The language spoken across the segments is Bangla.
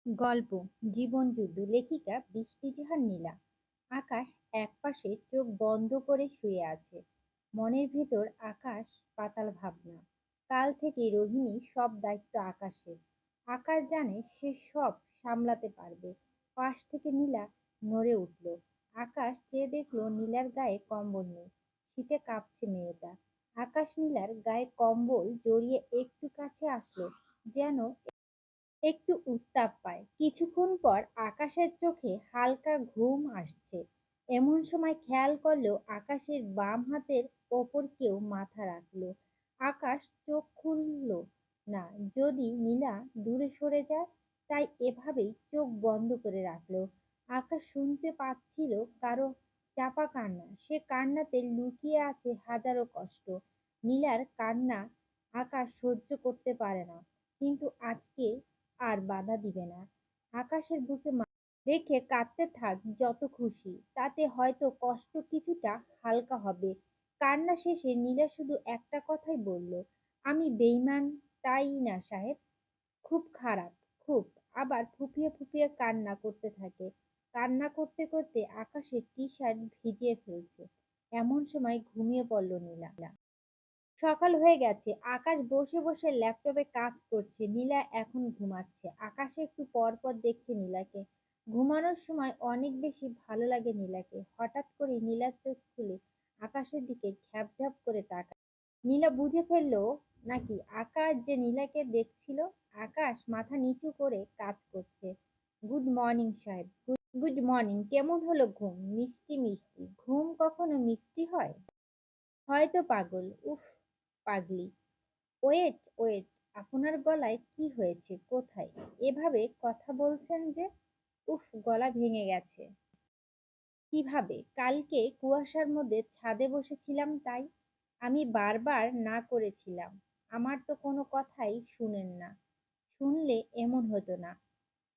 গল্প জীবনযুদ্ধ লেখিকা বৃষ্টি জাহান নীলা। আকাশ একপাশে চোখ বন্ধ করে শুয়ে আছে। মনের ভেতর আকাশ পাতাল ভাবনা। কাল থেকে রোহিণী সব দায়িত্ব আকাশের। আকাশ জানে সে সব সামলাতে পারবে। পাশ থেকে নীলা নড়ে উঠল। আকাশ চেয়ে দেখলো নীলার গায়ে কম্বল নেই। শীতে কাঁপছে মেয়েটা। আকাশ নীলার গায়ে কম্বল জড়িয়ে একটু কাছে আসলো, যেন একটু উত্তাপ পায়। কিছুক্ষণ পর আকাশের চোখে হালকা ঘুম আসছে। এমন সময় খেয়াল করলো আকাশের বাম হাতের ওপর কেউ মাথা রাখলো। আকাশ চোখ খুলল না, যদি নীলা দূরে সরে যায়। তাই এভাবেই চোখ বন্ধ করে রাখলো। আকাশ শুনতে পাচ্ছিল কারো চাপা কান্না। সে কান্নাতে লুকিয়ে আছে হাজারো কষ্ট। নীলার কান্না আকাশ সহ্য করতে পারে না, কিন্তু আজকে আর বাধা দিবে না। আকাশের বুকে রেখে কাঁদতে থাক যত খুশি, তাতে হয়তো কষ্ট কিছুটা হালকা হবে। কান্না শেষে নীলা শুধু একটা কথাই বলল, আমি বেইমান, তাই না সাহেব? খুব খারাপ, খুব। আবার ফুপিয়ে ফুপিয়ে কান্না করতে থাকে। কান্না করতে করতে আকাশের টি শার্ট ভিজিয়ে ফেলছে। এমন সময় ঘুমিয়ে পড়ল নীলা। সকাল হয়ে গেছে। আকাশ বসে বসে ল্যাপটপে কাজ করছে। নীলা এখন ঘুমাচ্ছে। আকাশ একটু পর পর দেখছে নীলাকে। ঘুমানোর সময় অনেক বেশি ভালো লাগে নীলাকে। হঠাৎ করে নীলার চোখ খুলে আকাশের দিকে ঢ্যাপ ঢ্যাপ করে তাকায়। নীলা বুঝে ফেললো নাকি আকাশ যে নীলাকে দেখছিল। আকাশ মাথা নিচু করে কাজ করছে। গুড মর্নিং সাহেব। Good morning. কেমন হলো ঘুম? মিষ্টি মিষ্টি। ঘুম কখনো মিষ্টি হয়? হয়তো পাগল। উফ, পাগলি। ওয়েট ওয়েট, আপনার গলায় কি হয়েছে? কোথায় এভাবে কথা বলছেন যে? উফ, গলা ভেঙে গেছে। কিভাবে? কালকে কুয়াশার মধ্যে ছাদে বসেছিলাম তাই। আমি বারবার না করেছিলাম। আমার তো কোনো কথাই শুনেন না। শুনলে এমন হতো না।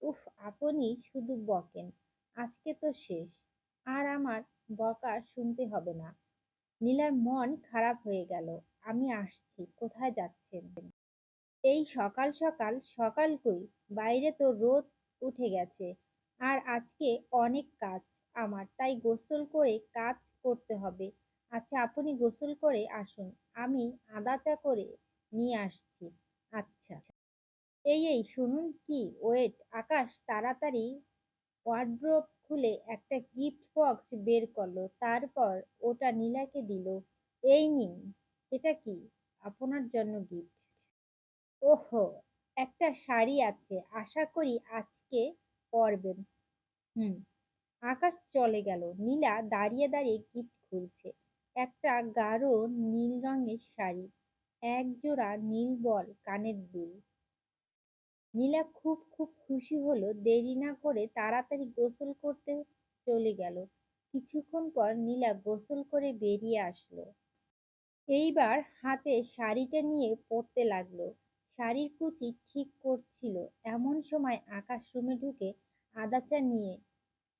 উফ, আপনি শুধু বকেন। আজকে তো শেষ। আর আমার বকা শুনতে হবে না। নীলার মন খারাপ হয়ে গেল। আমি আসছি। কোথায় যাচ্ছেন? এই সকাল সকাল? সকাল কই, বাইরে তো রোদ উঠে গেছে। আর আজকে অনেক কাজ আমার, তাই গোসল করে কাজ করতে হবে। আচ্ছা, আপনি গোসল করে আসুন, আমি আদা চা করে নিয়ে আসছি। আচ্ছা। এই শুনুন। কি? ওয়েট। আকাশ তাড়াতাড়ি ওয়ার্ড্রোব খুলে একটা গিফট বক্স বের করলো। তারপর ওটা নীলাকে দিল। এই নিন। এটা কি? আপনার জন্য গিফট। ওহো, একটা শাড়ি আছে, আশা করি আজকে পরবেন। হুম। আকাশ চলে গেল। নীলা দাঁড়িয়ে দাঁড়িয়ে গিফট খুলছে। একটা গাঢ় নীল রঙের শাড়ি, এক জোড়া নীল বল কানের দুল। নীলা খুব খুব খুশি হলো। দেরি না করে তাড়াতাড়ি গোসল করতে চলে গেল। কিছুক্ষণ পর নীলা গোসল করে বেরিয়ে আসলো। এইবার হাতে শাড়িটা নিয়ে পরতে লাগলো। শাড়ির কুচি ঠিক করছিল। এমন সময় আকাশ রুমে ঢুকে আদা চা নিয়ে,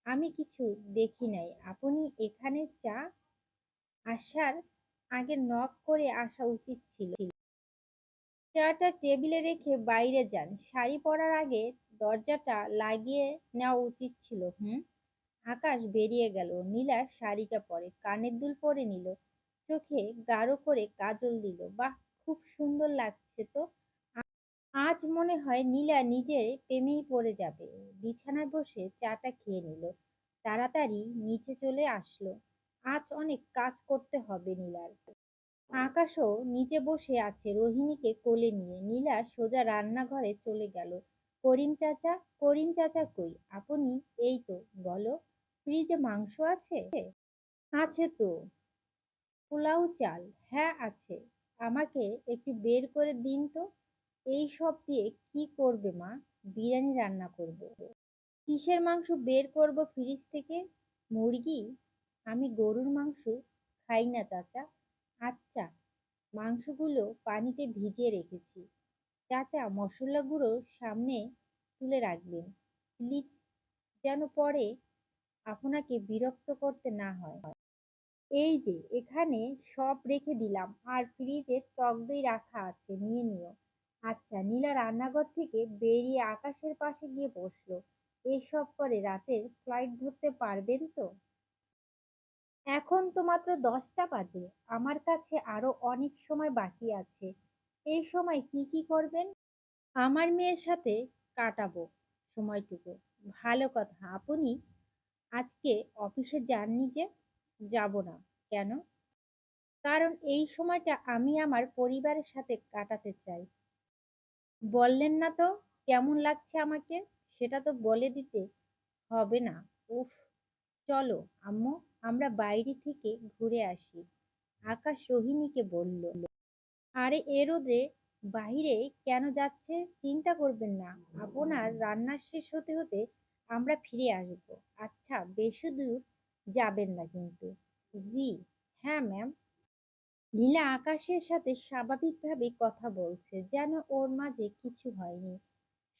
আমি কিছু দেখি নাই, আপনি এখানে চা? আসার আগে নক করে আসা উচিত ছিল। চাটা টেবিলে রেখে বাইরে যান। শাড়ি পরার আগে দরজাটা লাগিয়ে নেওয়া উচিত ছিল। হুম। আকাশ বেরিয়ে গেল। নীলা শাড়িটা পরে, কানের দুল পরে নিল, চোখে গাঢ় করে কাজল দিল। বাহ, খুব সুন্দর লাগছে তো। আজ মনে হয় নীলা নিজের প্রেমেই পড়ে যাবে। বিছানায় বসে চাটা খেয়ে নিল। তাড়াতাড়ি নিচে চলে আসলো। আজ অনেক কাজ করতে হবে নীলার। আকাশও নিচে বসে আছে রোহিণীকে কোলে নিয়ে। নীলা সোজা রান্নাঘরে চলে গেল। করিম চাচা, করিম চাচা কই? আপনি? এই তো। বলো। ফ্রিজে মাংস আছে? আছে তো। পোলাও চাল? হ্যাঁ আছে। আমাকে একটু বের করে দিন তো। এই সব দিয়ে কি করবে মা? বিরিয়ানি রান্না করব। কিসের মাংস বের করব ফ্রিজ থেকে? মুরগি? আমি গরুর মাংস খাই না চাচা। আচ্ছা, মাংসগুলো পানিতে ভিজিয়ে রেখেছি। চাচা, মশলা গুঁড়ো সামনে তুলে রাখবেন প্লিজ, যেন পরে আপনাকে বিরক্ত করতে না হয়। এই যে এখানে সব রেখে দিলাম, আর ফ্রিজে টক দই রাখা আছে, নিয়ে নিও। আচ্ছা, নীলা রান্নাঘর থেকে বেরিয়ে আকাশের পাশে গিয়ে বসলো। এসব করে রাতের ফ্লাইট ধরতে পারবেন তো? এখন তো মাত্র 10টা বাজে। আমার কাছে আরো অনেক সময় বাকি আছে। এই সময় কি কি করবেন? আমার মেয়ের সাথে কাটাবো সময়টুকু। ভালো কথা। আপনি আজকে অফিসে যাননি যে? যাব না। কেন? কারণ এই সময়টা আমি আমার পরিবারের সাথে কাটাতে চাই। বললেন না তো কেমন লাগছে আমাকে? সেটা তো বলে দিতে হবে না? উফ! চলো আম্মু, আমরা বাইরে থেকে ঘুরে আসি। আকাশ রোহিণীকে বলল। আরে এ রোদে বাহিরে কেন যাচ্ছে? চিন্তা করবেন না, আপনার রান্না শেষ হতে হতে আমরা ফিরে আসবো। আচ্ছা, বেশি দূর যাবেন না কিন্তু। জি হ্যাঁ ম্যাম। নীলা আকাশের সাথে স্বাভাবিকভাবে কথা বলছে, যেন ওর মাঝে কিছু হয়নি।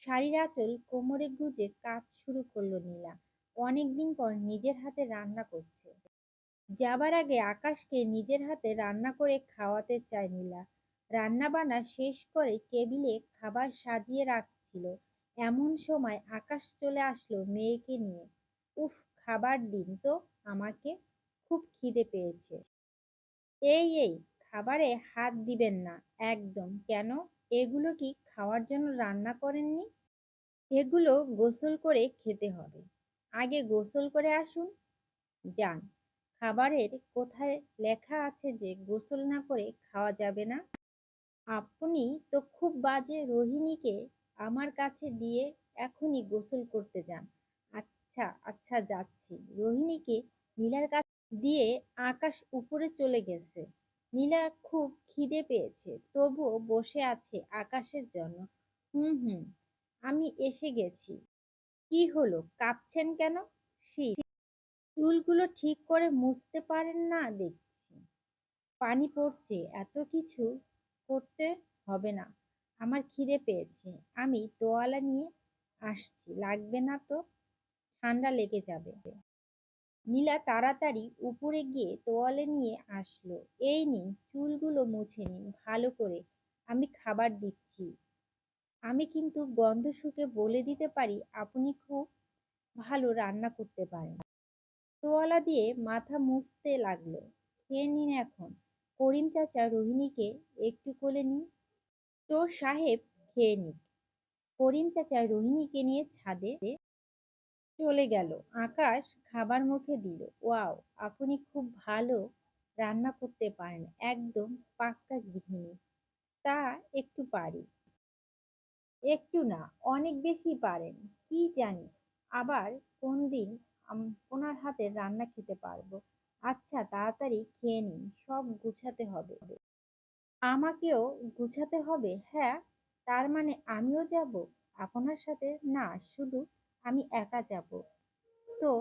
শাড়ির আঁচল কোমরে গুজে কাজ শুরু করলো নীলা। অনেকদিন পর নিজের হাতে রান্না করছে। যাবার আগে আকাশকে নিজের হাতে রান্না করে খাওয়াতে চায় নীলা। রান্না বান্না শেষ করে টেবিলে খাবার সাজিয়ে রাখছিল, এমন সময় আকাশ চলে আসলো মেয়েকে নিয়ে। উফ, খাবার দিন তো আমাকে, খুব খিদে পেয়েছে। এই খাবারে হাত দিবেন না একদম। কেন? এগুলো কি খাওয়ার জন্য রান্না করেননি? এগুলো গোসল করে খেতে হবে। আগে গোসল করে আসুন। যান। খাবারের কোথায় লেখা আছে যে গোসল না করে খাওয়া যাবে না? আপনি তো খুব বাজে। রোহিণীকে আমার কাছে দিয়ে এখনই গোসল করতে যান। আচ্ছা আচ্ছা, যাচ্ছি। রোহিণীকে নীলার কাছে দিয়ে আকাশ উপরে চলে গেছে। নীলা খুব খিদে পেয়েছে, তবুও বসে আছে আকাশের জন্য। হুম হুম, আমি এসে গেছি। কি হলো, কাঁপছেন কেন? শীত। চুলগুলো ঠিক করে মুছতে পারেন না দেখছি। পানি পড়ছে, এত কিছু করতে হবে না। আমার খিদে পেয়েছে, আমি তোয়ালে নিয়ে আসছি। লাগবে না তো, ঠান্ডা লেগে যাবে। নীলা তাড়াতাড়ি উপরে গিয়ে তোয়ালে নিয়ে আসলো। এই নিন, চুলগুলো মুছে নিন ভালো করে, আমি খাবার দিচ্ছি। আমি কিন্তু গন্ধ শুঁকে বলে দিতে পারি আপনি খুব ভালো রান্না করতে পারেন। তোয়ালা দিয়ে মাথা মুছতে লাগলো। খেয়ে নিন এখন। করিম চাচা রোহিণীকে একটু কোলে নিন। তো সাহেব খেয়ে নিক। করিম চাচা রোহিণীকে নিয়ে ছাদে চলে গেল। আকাশ খাবার মুখে দিল। ওয়াও, আপনি খুব ভালো রান্না করতে পারেন, একদম পাক্কা গৃহিণী। তা একটু পারি। একটু না, অনেক বেশি পারেন। কি জানি আবার কোন দিন ওনার হাতের রান্না খেতে পারবো। আচ্ছা, তাড়াতাড়ি খেয়ে নিন, সব গুছাতে হবে। আমাকেও গুছাতে হবে? হ্যাঁ, তার মানে আমিও যাব আপনার সাথে? না, শুধু আমি একা যাব। তো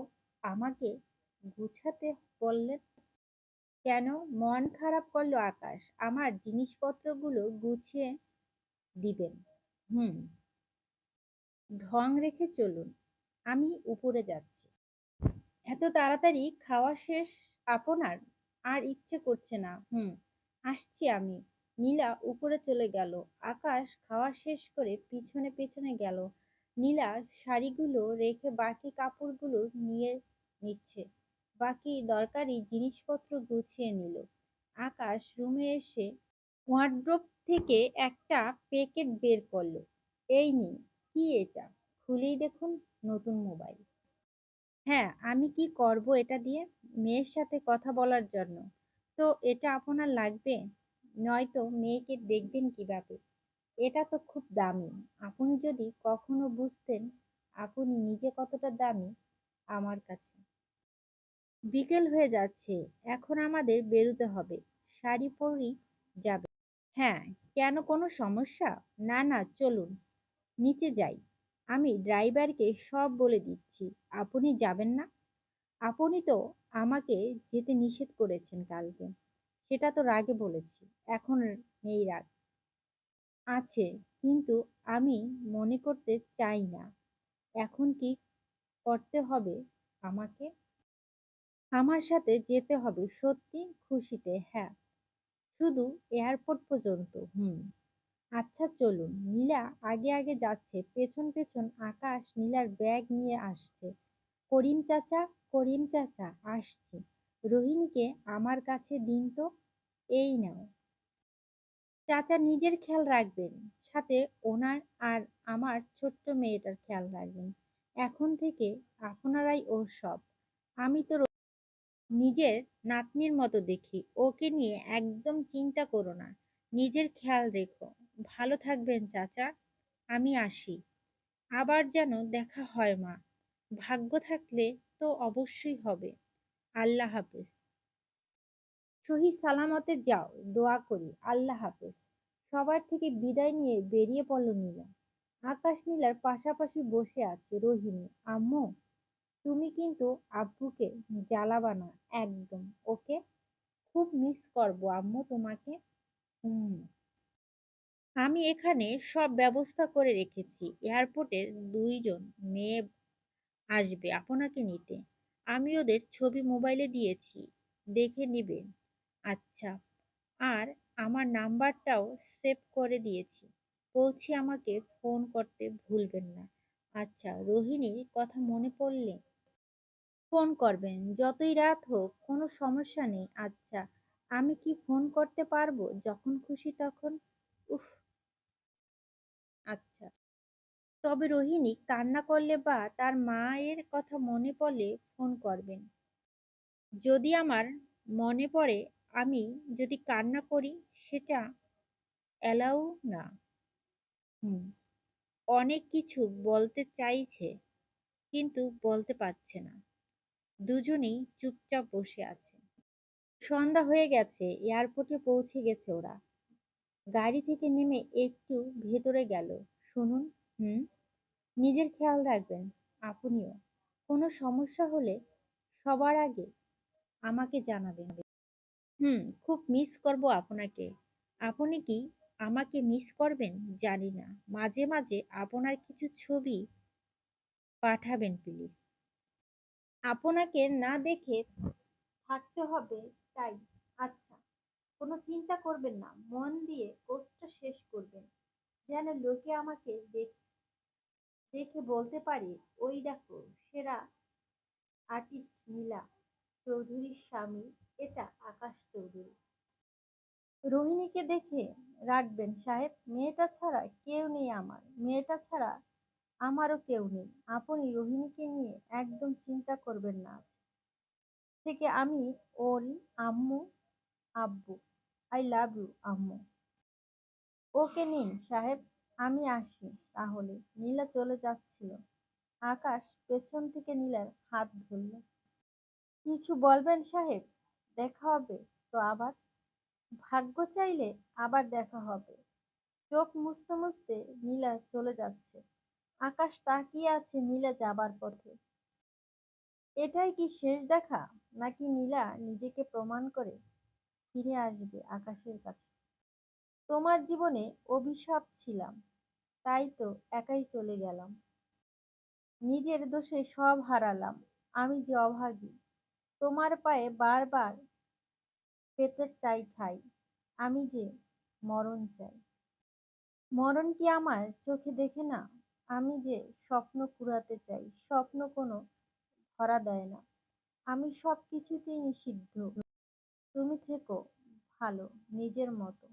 আমাকে গুছাতে বললেন কেন? মন খারাপ করলো আকাশ। আমার জিনিসপত্রগুলো গুছিয়ে দিবেন। হুম, ঢং রেখে চলুন, আমি উপরে যাচ্ছি। এত তাড়াতাড়ি খাওয়া শেষ আপনার? আর ইচ্ছে করছে না। হুম, আসছি আমি। নীলা উপরে চলে গেল। আকাশ খাওয়া শেষ করে পিছনে পিছনে গেল। নীলা শাড়িগুলো রেখে বাকি কাপড়গুলো নিয়ে নিচ্ছে, বাকি দরকারি জিনিসপত্র গুছিয়ে নিল। আকাশ রুমে এসে ওয়ার্ড্রোব থেকে একটা প্যাকেট বের করলো। এই নিন। কি এটা? খুলেই দেখুন, নতুন মোবাইল। হ্যাঁ, আমি কি করব এটা দিয়ে? মেয়ের সাথে কথা বলার জন্য। তো এটা আপনার লাগবে, নয়তো মেয়েকে দেখবেন কিভাবে? এটা তো খুব দামি। আপনি যদি কখনো বুঝতেন আপনি নিজে কতটা দামি আমার কাছে। বিকেল হয়ে যাচ্ছে, এখন আমাদের বেরোতে হবে। শাড়ি পরেই যাবে? হ্যাঁ। কেন, কোনো সমস্যা? না না, চলুন নিচে যাই। আমি ড্রাইভারকে সব বলে দিচ্ছি। আপনি যাবেন না? আপনি তো আমাকে যেতে নিষেধ করেছেন কালকে। সেটা তো রাগে বলেছি, এখন নেই রাগ। আছে, কিন্তু আমি মনে করতে চাই না। এখন কি করতে হবে আমাকে? আমার সাথে যেতে হবে সত্যি খুশিতে, হ্যাঁ। শুধু এয়ারপোর্ট পর্যন্ত। হুম। আচ্ছা চলুন। নীলা আগে আগে যাচ্ছে, পেছন পেছন আকাশ নীলার ব্যাগ নিয়ে আসছে। করিম চাচা, করিম চাচা, আসছি। রোহিণীকে আমার কাছে দিন তো। এই নাও। চাচা নিজের খেয়াল রাখবেন, সাথে ওনার আর আমার ছোট্ট মেয়েটার খেয়াল রাখবেন। এখন থেকে আপনারাই ওর সব। আমি তো নিজের নাতনির মতো দেখি, ওকে নিয়ে একদম চিন্তা করো না। নিজের খেয়াল রেখো। ভালো থাকবেন চাচা। আমি আসি। আবার যেন দেখা হয় মা। ভাগ্য থাকলে তো অবশ্যই হবে। আল্লাহ হাফেজ। সহি সালামতে যাও, দোয়া করি। আল্লাহ হাফেজ। সবার থেকে বিদায় নিয়ে বেরিয়ে পড়ল নীলা। আকাশ নীলার পাশাপাশি বসে আছে রোহিণী। আম্মু, তুমি কিন্তু আব্বুকে জ্বালাবা না একদম, ওকে? খুব মিস করবো আম্মু তোমাকে। হুম। আমি এখানে সব ব্যবস্থা করে রেখেছি। এয়ারপোর্টের 2 জন মেয়ে আসবে আপনাকে নিতে। আমি ওদের ছবি মোবাইলে দিয়েছি, দেখে নিবেন। আচ্ছা। আর আমার নাম্বারটাও সেভ করে দিয়েছি। পৌঁছে আমাকে ফোন করতে ভুলবেন না। আচ্ছা, রোহিণীর কথা মনে পড়লে ফোন করবেন। যতই রাত হোক, কোনো সমস্যা নেই। আচ্ছা, আমি কি ফোন করতে পারবো যখন খুশি তখন? উফ। আচ্ছা। তবে রোহিণী কান্না করলে বা তার মায়ের কথা মনে পড়লে ফোন করবেন। যদি আমার মনে পড়ে, আমি যদি কান্না করি, সেটা অ্যালাউ না। হুম। অনেক কিছু বলতে চাইছে, কিন্তু বলতে পারছে না। দুজনেই চুপচাপ বসে আছে। সন্ধ্যা হয়ে গেছে, এয়ারপোর্টে পৌঁছে গেছে ওরা। গাড়ি থেকে নেমে একটু ভেতরে গেল। শুনুন। হুম। নিজের খেয়াল রাখবেন। আপনিও। কোনো সমস্যা হলে সবার আগে আমাকে জানাবেন। হুম। খুব মিস করব আপনাকে। আপনি কি আমাকে মিস করবেন জানি না। মাঝে মাঝে আপনার কিছু ছবি পাঠাবেন প্লিজ। আপনাকে না দেখে থাকতে হবে তাই। আচ্ছা, কোনো চিন্তা করবেন না, মন দিয়ে কোর্সটা শেষ করবেন, যেন লোকে আমাকে দেখে বলতে পারে, ওই দেখো সেরা আর্টিস্ট নীলা চৌধুরীর স্বামী, এটা আকাশ চৌধুরী। রোহিণীকে দেখে রাখবেন সাহেব, মেয়েটা ছাড়া কেউ নেই আমার, মেয়েটা ছাড়া আমারও কেউ নেই। আপনি রোহিণীকে নিয়ে একদম চিন্তা করবেন না। আজ থেকে আমি ওর আম্মু, আব্বু। আই লাভ ইউ আম্মু। ওকে নিন সাহেব, আমি আসি তাহলে। নীলা চলে যাচ্ছিল। আকাশ পেছন থেকে নীলার হাত ধরল। কিছু বলবেন সাহেব? দেখা হবে তো আবার। ভাগ্য চাইলে আবার দেখা হবে। চোখ মুছতে মুছতে নীলা চলে যাচ্ছে। আকাশ তাকিয়ে আছে নীলা যাবার পথে। এটাই কি শেষ দেখা, নাকি নীলা নিজেকে প্রমাণ করে ফিরে আসবে আকাশের কাছে? তোমার জীবনে অভিশাপ ছিলাম, তাই তো একাই চলে গেলাম। নিজের দোষে সব হারালাম। আমি যে অভাগী, তোমার পায়ে বারবার পেতে চাই ঠাই। আমি যে মরণ চাই। মরণ কি আমার চোখে দেখে না? আমি যে স্বপ্ন কুড়াতে চাই, স্বপ্ন কোনো ধরা দেয় না। আমি সব কিছুতেই নিষিদ্ধ। তুমি থেকো ভালো, নিজের মতো।